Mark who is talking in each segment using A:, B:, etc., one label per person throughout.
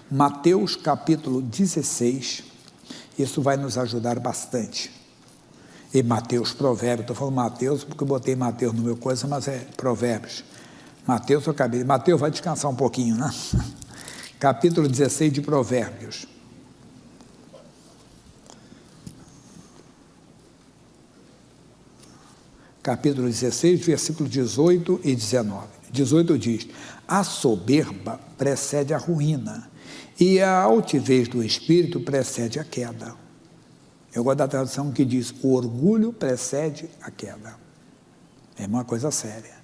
A: Mateus capítulo 16, isso vai nos ajudar bastante. E Mateus, Provérbios, estou falando Mateus porque eu botei Mateus no meu coisa, mas é Provérbios. Mateus, eu acabei. Mateus vai descansar um pouquinho, né? Capítulo 16 de Provérbios. Capítulo 16, versículo 18 e 19. 18 diz: a soberba precede a ruína, e a altivez do espírito precede a queda. Eu gosto da tradução que diz: o orgulho precede a queda. É uma coisa séria.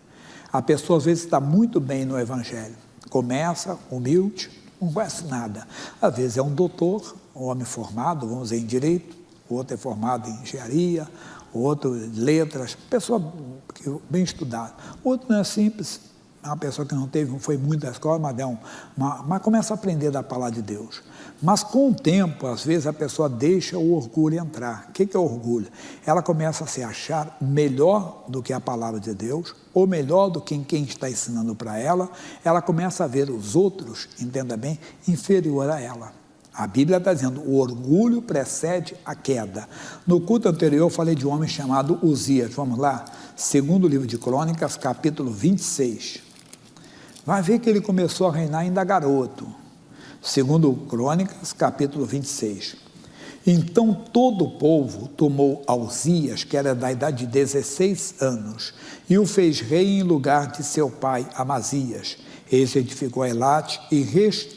A: A pessoa às vezes está muito bem no evangelho, começa humilde, não conhece nada. Às vezes é um doutor, um homem formado, vamos dizer, em direito, o outro é formado em engenharia, o outro letras, pessoa bem estudada. O outro não é simples, é uma pessoa que não foi muito da escola, mas começa a aprender da palavra de Deus. Mas com o tempo, às vezes, a pessoa deixa o orgulho entrar. O que é orgulho? Ela começa a se achar melhor do que a palavra de Deus, ou melhor do que quem está ensinando para ela. Ela começa a ver os outros, entenda bem, inferior a ela. A Bíblia está dizendo: o orgulho precede a queda. No culto anterior eu falei de um homem chamado Uzias. Vamos lá? Segundo livro de Crônicas, capítulo 26. Vai ver que ele começou a reinar ainda garoto. Segundo Crônicas, capítulo 26. Então todo o povo tomou a Uzias, que era da idade de 16 anos, e o fez rei em lugar de seu pai Amazias. Esse edificou Elate e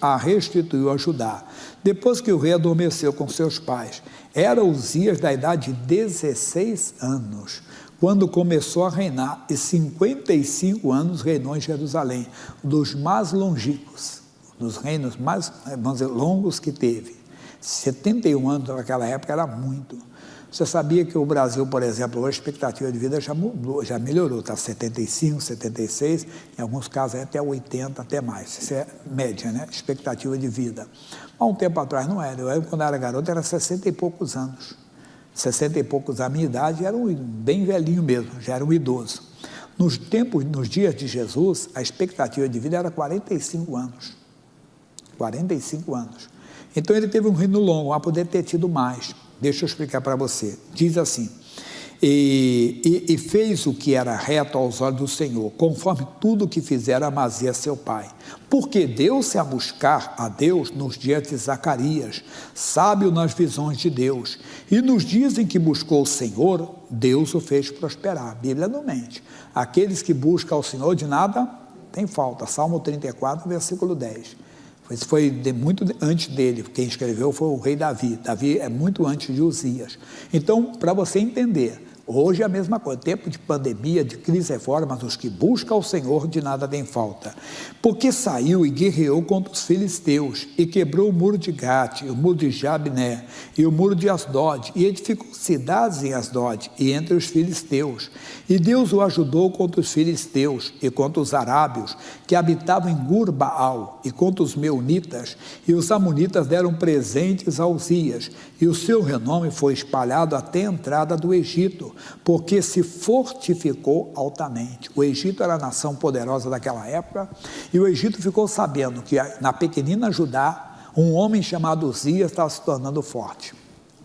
A: a restituiu a Judá. Depois que o rei adormeceu com seus pais, era Uzias da idade de 16 anos, quando começou a reinar, e 55 anos reinou em Jerusalém, dos mais longínquos, dos reinos mais, vamos dizer, longos que teve. 71 anos naquela época era muito. Você sabia que o Brasil, por exemplo, a expectativa de vida já mudou, já melhorou, está 75, 76, em alguns casos até 80, até mais. Isso é média, né? Expectativa de vida. Há um tempo atrás não era. Eu, quando era garoto, era 60 e poucos anos. 60 e poucos, a minha idade, era bem velhinho mesmo, já era um idoso. Nos dias de Jesus, a expectativa de vida era 45 anos. 45 anos. Então ele teve um reino longo, a poder ter tido mais. Deixa eu explicar para você. Diz assim: e fez o que era reto aos olhos do Senhor, conforme tudo o que fizera Amazias seu pai. Porque deu-se a buscar a Deus nos dias de Zacarias, sábio nas visões de Deus. E nos dias em que buscou o Senhor, Deus o fez prosperar. A Bíblia não mente. Aqueles que buscam ao Senhor de nada tem falta. Salmo 34, versículo 10. Isso foi muito antes dele. Quem escreveu foi o rei Davi. Davi é muito antes de Uzias. Então, para você entender, hoje é a mesma coisa, tempo de pandemia, de crise e reforma, mas os que buscam ao Senhor de nada tem falta. Porque saiu e guerreou contra os filisteus, e quebrou o muro de Gate, o muro de Jabné, e o muro de Asdod, e edificou cidades em Asdod, e entre os filisteus. E Deus o ajudou contra os filisteus, e contra os arábios, que habitavam em Gur-Baal, e contra os meunitas, e os amonitas deram presentes a Uzias, e o seu renome foi espalhado até a entrada do Egito, porque se fortificou altamente. O Egito era a nação poderosa daquela época, e o Egito ficou sabendo que na pequenina Judá, um homem chamado Uzias estava se tornando forte,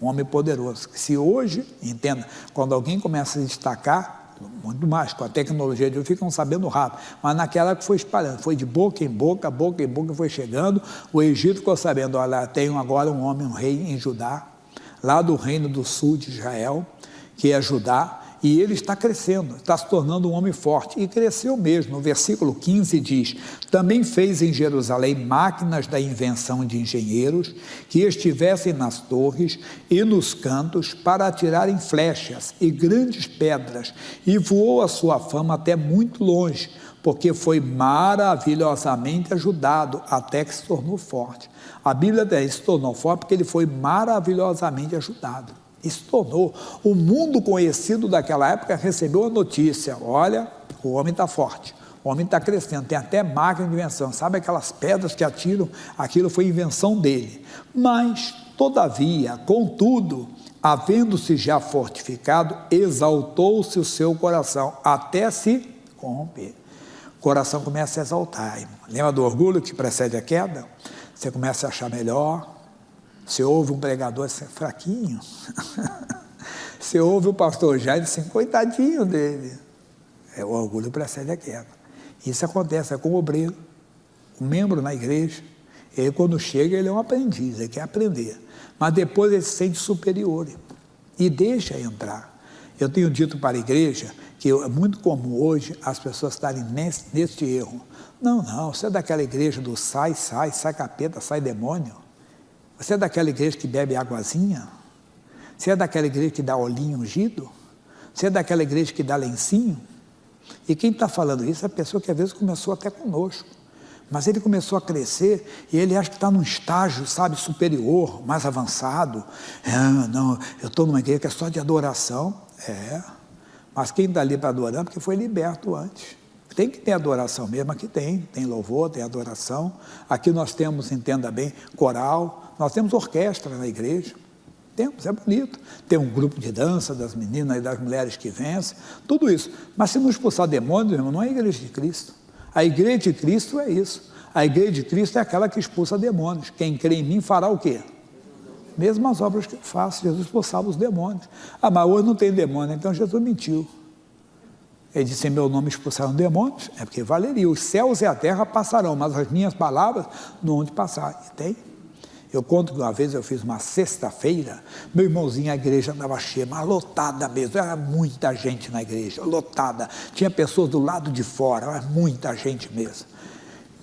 A: um homem poderoso. Se hoje, entenda, quando alguém começa a se destacar, muito mais, com a tecnologia de hoje, ficam sabendo rápido, mas naquela época foi espalhando, foi de boca em boca, foi chegando. O Egito ficou sabendo: olha, tem agora um homem, um rei em Judá, lá do reino do sul de Israel, que é Judá, e ele está crescendo, está se tornando um homem forte, e cresceu mesmo. No versículo 15 diz: também fez em Jerusalém máquinas da invenção de engenheiros, que estivessem nas torres e nos cantos, para atirarem flechas e grandes pedras, e voou a sua fama até muito longe, porque foi maravilhosamente ajudado, até que se tornou forte. A Bíblia diz: se tornou forte porque ele foi maravilhosamente ajudado. E se tornou. O mundo conhecido daquela época recebeu a notícia: olha, o homem está forte, o homem está crescendo, tem até máquina de invenção. Sabe aquelas pedras que atiram? Aquilo foi invenção dele. Mas, todavia, contudo, havendo-se já fortificado, exaltou-se o seu coração, até se corromper. O coração começa a exaltar, irmão. Lembra do orgulho que precede a queda? você começa a achar melhor. Você ouve um pregador assim, fraquinho. Você ouve o pastor Jair assim, coitadinho dele. O orgulho precede a queda. Isso acontece com o obreiro, o membro na igreja. Ele, quando chega, ele é um aprendiz, ele quer aprender. Mas depois ele se sente superior e deixa entrar. Eu tenho dito para a igreja que é muito comum hoje as pessoas estarem neste erro. Não, você é daquela igreja do sai capeta, sai demônio. Você é daquela igreja que bebe águazinha? Você é daquela igreja que dá olhinho ungido? Você é daquela igreja que dá lencinho? E quem está falando isso é a pessoa que às vezes começou até conosco. Mas ele começou a crescer e ele acha que está num estágio, sabe, superior, mais avançado. Não, eu estou numa igreja que é só de adoração. Mas quem está ali para adorar, porque foi liberto antes. Tem que ter adoração mesmo, aqui tem louvor, tem adoração. Aqui nós temos, entenda bem, coral, nós temos orquestra na igreja. Temos, é bonito. Tem um grupo de dança das meninas e das mulheres que vencem, tudo isso. Mas se não expulsar demônios, irmão, não é a igreja de Cristo. A igreja de Cristo é isso. A igreja de Cristo é aquela que expulsa demônios. Quem crê em mim fará o quê? Mesmas obras que eu faço. Jesus expulsava os demônios. Mas hoje não tem demônio, então Jesus mentiu. Ele disse, em meu nome expulsaram demônios, é porque valeria. Os céus e a terra passarão, mas as minhas palavras não hão de passar. E tem. Eu conto que uma vez eu fiz uma sexta-feira, meu irmãozinho, a igreja estava cheia, mas lotada mesmo, era muita gente na igreja, lotada. Tinha pessoas do lado de fora, mas muita gente mesmo.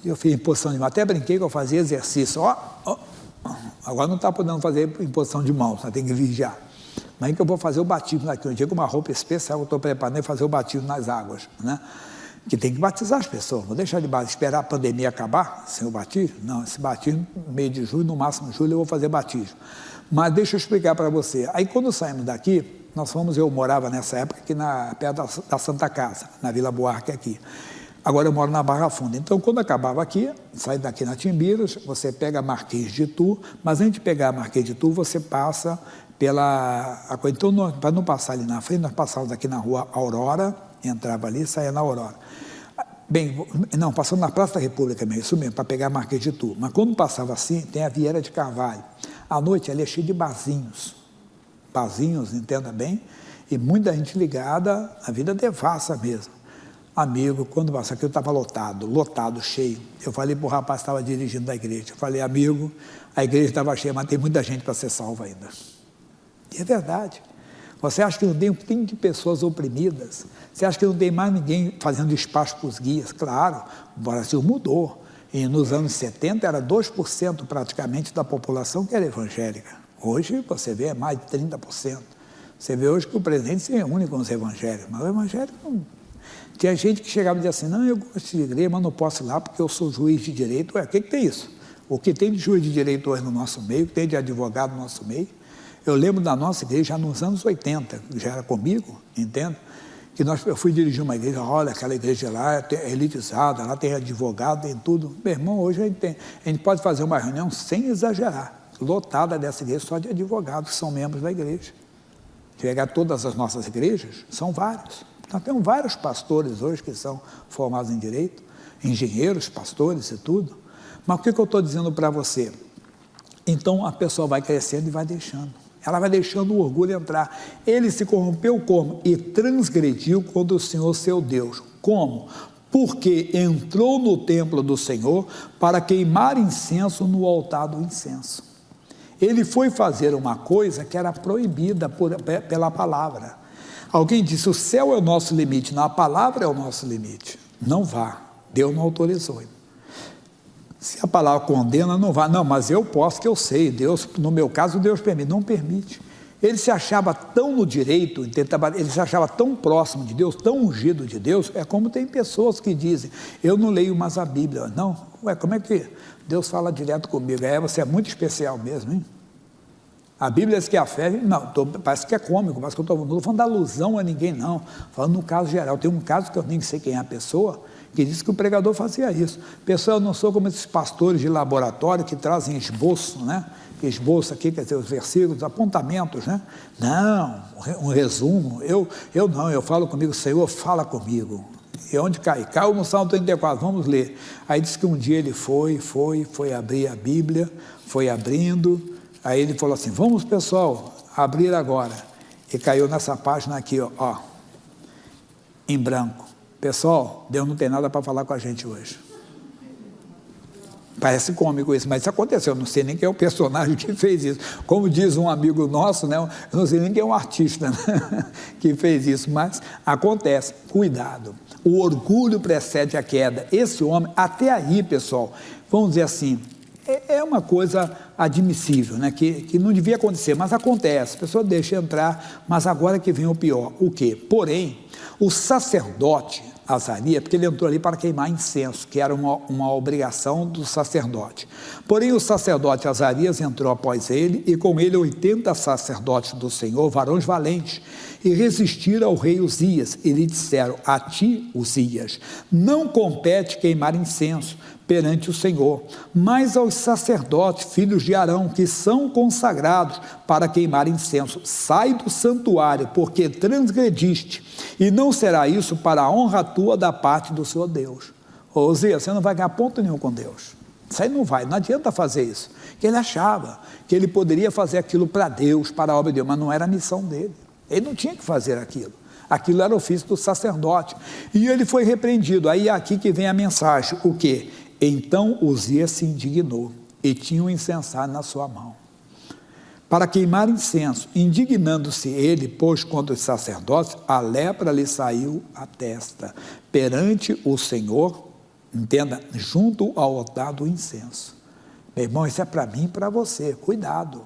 A: Eu fiz imposição de mão, até brinquei que eu fazia exercício. Agora não está podendo fazer imposição de mãos, tem que vigiar. Mas que eu vou fazer o batismo daqui um dia com uma roupa especial, eu estou preparando fazer o batismo nas águas, né? Que tem que batizar as pessoas, não deixar de esperar a pandemia acabar sem o batismo. Não, esse batismo, meio de julho, no máximo julho, eu vou fazer batismo. Mas deixa eu explicar para você. Aí quando saímos daqui, eu morava nessa época aqui perto da Santa Casa, na Vila Buarque aqui. Agora eu moro na Barra Funda. Então quando acabava aqui, sai daqui na Timbiras, você pega a Marquês de Itu, mas antes de pegar a Marquês de Itu, você passa então para não passar ali na frente, nós passávamos aqui na rua Aurora, entrava ali e saía na Aurora. Passando na Praça da República mesmo, isso mesmo, para pegar a Marquês de Itu. Mas quando passava assim, tem a Vieira de Carvalho. À noite ali é cheio de barzinhos, entenda bem, e muita gente ligada, a vida devassa mesmo. Amigo, quando passou aqui eu estava lotado, cheio. Eu falei para o rapaz que estava dirigindo da igreja, eu falei, amigo, a igreja estava cheia, mas tem muita gente para ser salva ainda. E é verdade. Você acha que não tem de pessoas oprimidas? Você acha que não tem mais ninguém fazendo espaço para os guias? Claro, o Brasil mudou. E nos anos 70 era 2% praticamente da população que era evangélica. Hoje você vê mais de 30%. Você vê hoje que o presidente se reúne com os evangélicos, mas o evangélico não. Tinha gente que chegava e dizia assim, não, eu gosto de igreja, mas não posso ir lá porque eu sou juiz de direito. O que tem isso? O que tem de juiz de direito hoje no nosso meio, o que tem de advogado no nosso meio? Eu lembro da nossa igreja já nos anos 80, já era comigo, entende? Que eu fui dirigir uma igreja, olha, aquela igreja lá é elitizada, lá tem advogado, tem tudo. Meu irmão, hoje a gente pode fazer uma reunião sem exagerar, lotada dessa igreja só de advogados que são membros da igreja. Se pegar todas as nossas igrejas, são vários. Nós temos vários pastores hoje que são formados em direito, engenheiros, pastores e tudo. Mas o que eu estou dizendo para você? Então a pessoa vai crescendo e vai deixando. Ela vai deixando o orgulho entrar. Ele se corrompeu como? E transgrediu contra o Senhor seu Deus. Como? Porque entrou no templo do Senhor para queimar incenso no altar do incenso. Ele foi fazer uma coisa que era proibida pela palavra. Alguém disse, o céu é o nosso limite, não, a palavra é o nosso limite. Não vá, Deus não autorizou. Se a palavra condena, não vá. Não, mas eu posso, que eu sei. Deus, no meu caso, Deus permite. Não permite. Ele se achava tão no direito, ele se achava tão próximo de Deus, tão ungido de Deus. É como tem pessoas que dizem, eu não leio mais a Bíblia. Não, como é que Deus fala direto comigo? Você é muito especial mesmo, hein? A Bíblia diz que a fé, não, parece que é cômico, mas que eu não estou falando da alusão a ninguém, não. Falando no caso geral. Tem um caso que eu nem sei quem é a pessoa, que disse que o pregador fazia isso. Pessoal, eu não sou como esses pastores de laboratório que trazem esboço, né? Esboço aqui, quer dizer, os versículos, apontamentos, né? Não, um resumo. Eu não, eu falo comigo, Senhor, fala comigo. E onde cai? Caiu no Salmo 34, vamos ler. Aí diz que um dia ele foi abrir a Bíblia, foi abrindo, aí ele falou assim, vamos pessoal, abrir agora. E caiu nessa página aqui, ó, em branco. Pessoal, Deus não tem nada para falar com a gente hoje. Parece cômico isso, mas isso aconteceu. Eu não sei nem quem é o personagem que fez isso. Como diz um amigo nosso, né, eu não sei nem quem é um artista, né, que fez isso, mas acontece. Cuidado. O orgulho precede a queda. Esse homem, até aí, pessoal, vamos dizer assim, é uma coisa admissível, né, que não devia acontecer, mas acontece. A pessoa deixa entrar, mas agora que vem o pior. O quê? Porém, o sacerdote Azarias, porque ele entrou ali para queimar incenso, que era uma obrigação do sacerdote. Porém, o sacerdote Azarias entrou após ele, e com ele 80 sacerdotes do Senhor, varões valentes, e resistiram ao rei Uzias, e lhe disseram, a ti, Uzias, não compete queimar incenso perante o Senhor, mas aos sacerdotes, filhos de Arão, que são consagrados para queimar incenso, sai do santuário, porque transgrediste, e não será isso para a honra tua da parte do Senhor Deus. Ô Uzias, você não vai ganhar ponto nenhum com Deus. Isso aí não vai, não adianta fazer isso. Que ele achava que ele poderia fazer aquilo para Deus, para a obra de Deus, mas não era a missão dele. Ele não tinha que fazer aquilo. Aquilo era ofício do sacerdote. E ele foi repreendido. Aí é aqui que vem a mensagem. O quê? Então Uzias se indignou e tinha um incensário na sua mão para queimar incenso. Indignando-se ele, pois contra os sacerdotes, a lepra lhe saiu à testa perante o Senhor, entenda, junto ao altar do incenso. Meu irmão, isso é para mim e para você, cuidado.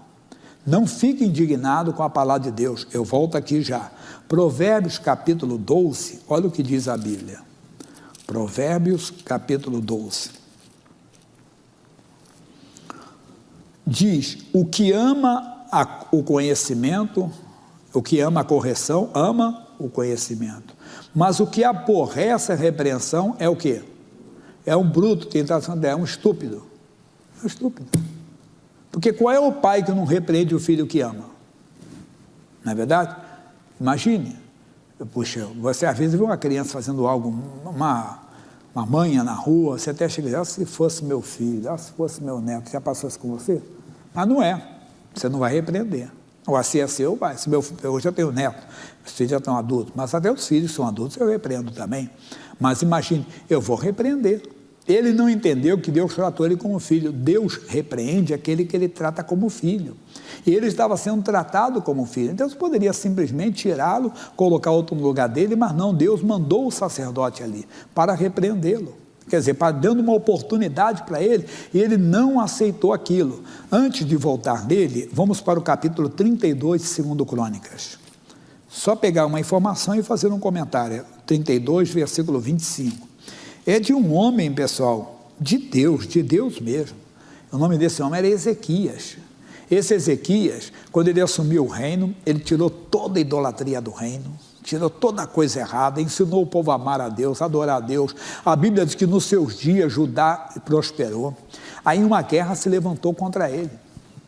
A: Não fique indignado com a palavra de Deus. Eu volto aqui já. Provérbios capítulo 12, olha o que diz a Bíblia. Provérbios capítulo 12. Diz, o que ama o conhecimento, o que ama a correção, ama o conhecimento. Mas o que aborrece a repreensão é o quê? É um bruto, é um estúpido. É um estúpido. Porque qual é o pai que não repreende o filho que ama? Não é verdade? Imagine, puxa, você às vezes vê uma criança fazendo algo, uma manha na rua, você até chega, se fosse meu filho, se fosse meu neto, já passou isso com você? Mas não é, você não vai repreender. Ou se é seu, vai. Hoje eu tenho neto, os filhos já estão adultos, mas até os filhos são adultos, eu repreendo também. Mas imagine, eu vou repreender. Ele não entendeu que Deus tratou ele como filho. Deus repreende aquele que ele trata como filho. E ele estava sendo tratado como filho. Então, Deus poderia simplesmente tirá-lo, colocar outro no lugar dele, mas não, Deus mandou o sacerdote ali para repreendê-lo. Quer dizer, dando uma oportunidade para ele, e ele não aceitou aquilo. Antes de voltar nele, vamos para o capítulo 32 de 2 Crônicas. Só pegar uma informação e fazer um comentário. 32, versículo 25. É de um homem, pessoal, de Deus mesmo. O nome desse homem era Ezequias. Esse Ezequias, quando ele assumiu o reino, ele tirou toda a idolatria do reino, tirou toda a coisa errada, ensinou o povo a amar a Deus, a adorar a Deus. A Bíblia diz que nos seus dias Judá prosperou. Aí uma guerra se levantou contra ele.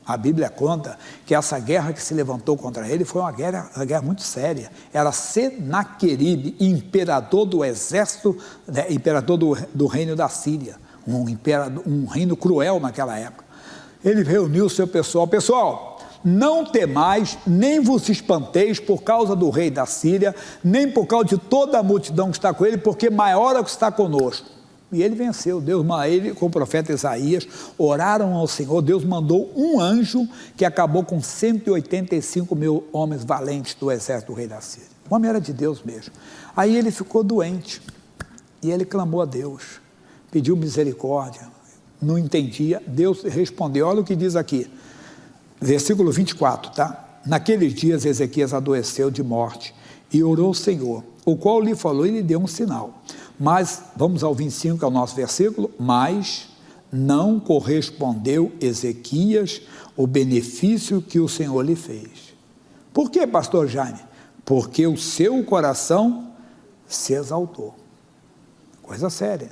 A: A Bíblia conta que essa guerra que se levantou contra ele foi uma guerra muito séria. Era Senaqueribe, imperador do exército, imperador do reino da Síria, um reino cruel naquela época. Ele reuniu o seu pessoal. Pessoal, não temais, nem vos espanteis por causa do rei da Síria, nem por causa de toda a multidão que está com ele, porque maior é o que está conosco. E ele venceu. Deus, ele com o profeta Isaías, oraram ao Senhor. Deus mandou um anjo que acabou com 185 mil homens valentes do exército do rei da Síria. O homem era de Deus mesmo. Aí ele ficou doente e ele clamou a Deus, pediu misericórdia, não entendia. Deus respondeu. Olha o que diz aqui, versículo 24, tá? Naqueles dias Ezequias adoeceu de morte e orou ao Senhor, o qual lhe falou e lhe deu um sinal. Mas, vamos ao 25, que é o nosso versículo, mas não correspondeu Ezequias o benefício que o Senhor lhe fez. Por quê, pastor Jaime? Porque o seu coração se exaltou. Coisa séria.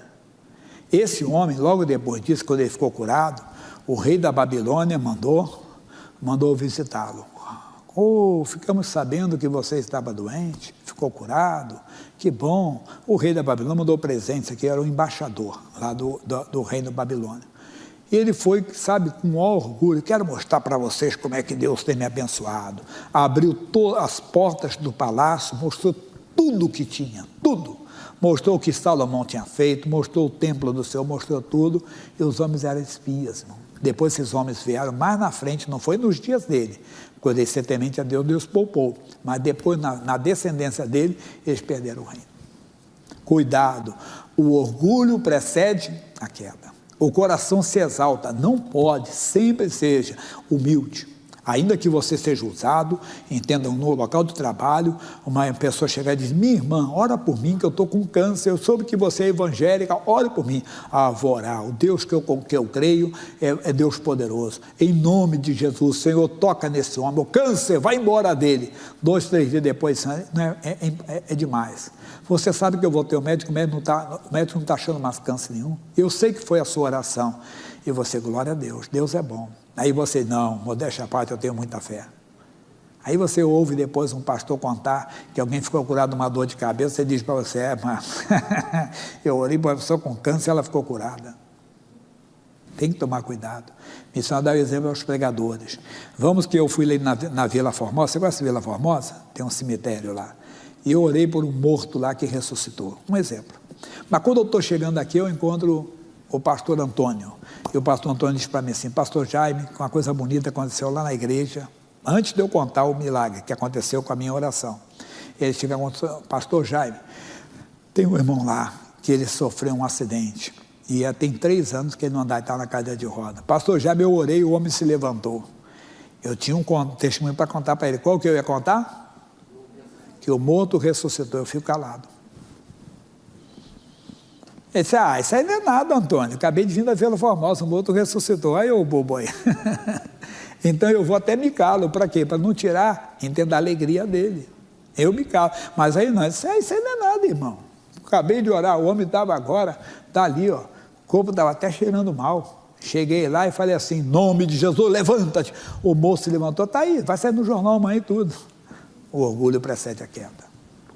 A: Esse homem, logo depois disso, quando ele ficou curado, o rei da Babilônia mandou visitá-lo. Ficamos sabendo que você estava doente. ficou curado, que bom. O rei da Babilônia mandou presentes aqui, era o embaixador lá do reino babilônio. E ele foi, sabe, com orgulho, quero mostrar para vocês como é que Deus tem me abençoado. Abriu as portas do palácio, mostrou tudo o que tinha, tudo. Mostrou o que Salomão tinha feito, mostrou o templo do Senhor, mostrou tudo. E os homens eram espias, irmão. Depois esses homens vieram mais na frente, não foi nos dias dele. Quando ele ser temente a Deus, Deus poupou. Mas depois, na descendência dele, eles perderam o reino. Cuidado, o orgulho precede a queda. O coração se exalta, não pode, sempre seja humilde. Ainda que você seja usado, entendam, no local de trabalho, uma pessoa chegar e diz, minha irmã, ora por mim que eu estou com câncer, eu soube que você é evangélica, ore por mim. Ah, vou orar, o Deus que eu creio é Deus poderoso. Em nome de Jesus, Senhor, toca nesse homem, o câncer, vai embora dele. 2, 3 dias depois, é demais. Você sabe que eu vou ter o médico não está achando mais câncer nenhum. Eu sei que foi a sua oração. E você, glória a Deus, Deus é bom. Aí você, não, modéstia à parte, eu tenho muita fé. Aí você ouve depois um pastor contar que alguém ficou curado de uma dor de cabeça, você diz para você, mas eu orei para uma pessoa com câncer, ela ficou curada. Tem que tomar cuidado. Me só dar o exemplo aos pregadores. Vamos que eu fui lá na Vila Formosa, você conhece a Vila Formosa? Tem um cemitério lá. E eu orei por um morto lá que ressuscitou. Um exemplo. Mas quando eu estou chegando aqui, eu encontro o pastor Antônio. E o pastor Antônio disse para mim assim, pastor Jaime, uma coisa bonita aconteceu lá na igreja, antes de eu contar o milagre que aconteceu com a minha oração. Ele chega e disse, pastor Jaime, tem um irmão lá que ele sofreu um acidente. E tem 3 anos que ele não anda, está na cadeira de roda. Pastor Jaime, eu orei, o homem se levantou. Eu tinha um testemunho para contar para ele. Qual que eu ia contar? Que o morto ressuscitou. Eu fico calado. Ele disse, isso aí não é nada, Antônio. Acabei de vir da Vila Formosa, o morto ressuscitou. Aí eu, bobo aí. Então eu vou até me calo. Para quê? Para não tirar, entenda a alegria dele. Eu me calo. Mas aí não, isso aí não é nada, irmão. Acabei de orar, o homem estava agora, está ali, ó. O corpo estava até cheirando mal. Cheguei lá e falei assim, em nome de Jesus, levanta-te. O moço se levantou, está aí, vai sair no jornal amanhã e tudo. O orgulho precede a queda.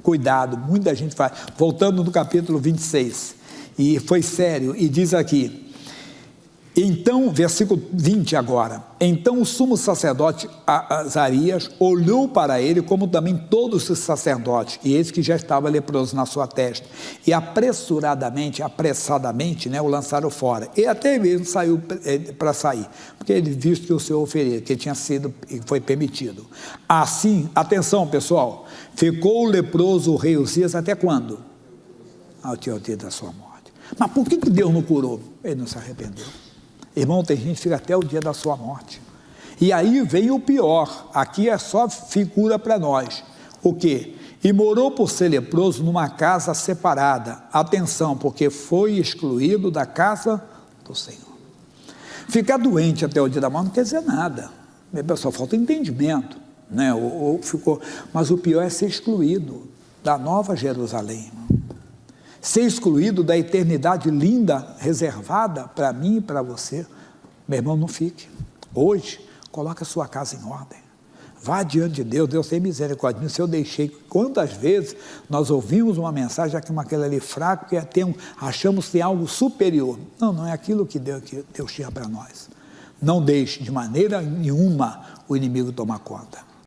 A: Cuidado, muita gente faz. Voltando no capítulo 26, e foi sério, e diz aqui, então, versículo 20 agora, então o sumo sacerdote Azarias olhou para ele, como também todos os sacerdotes, e eis que já estava leproso na sua testa, e apressadamente, o lançaram fora, e até mesmo saiu para sair, porque ele visto que o Senhor ofereceu, que tinha sido e foi permitido. Assim, atenção pessoal, ficou o leproso o rei Uzias até quando? Ao dia da sua morte. Mas por que Deus não curou? Ele não se arrependeu. Irmão, tem gente que fica até o dia da sua morte. E aí vem o pior, aqui é só figura para nós. O quê? E morou por ser leproso numa casa separada. Atenção, porque foi excluído da casa do Senhor. Ficar doente até o dia da morte não quer dizer nada. Pessoal, falta entendimento. Mas o pior é ser excluído da Nova Jerusalém, irmão. Ser excluído da eternidade linda, reservada para mim e para você. Meu irmão, não fique. Hoje, coloque a sua casa em ordem. Vá diante de Deus, Deus tem misericórdia. Se eu deixei, quantas vezes nós ouvimos uma mensagem, aquele ali fraco, que achamos que tem algo superior. Não é aquilo que Deus tinha para nós. Não deixe de maneira nenhuma o inimigo tomar conta.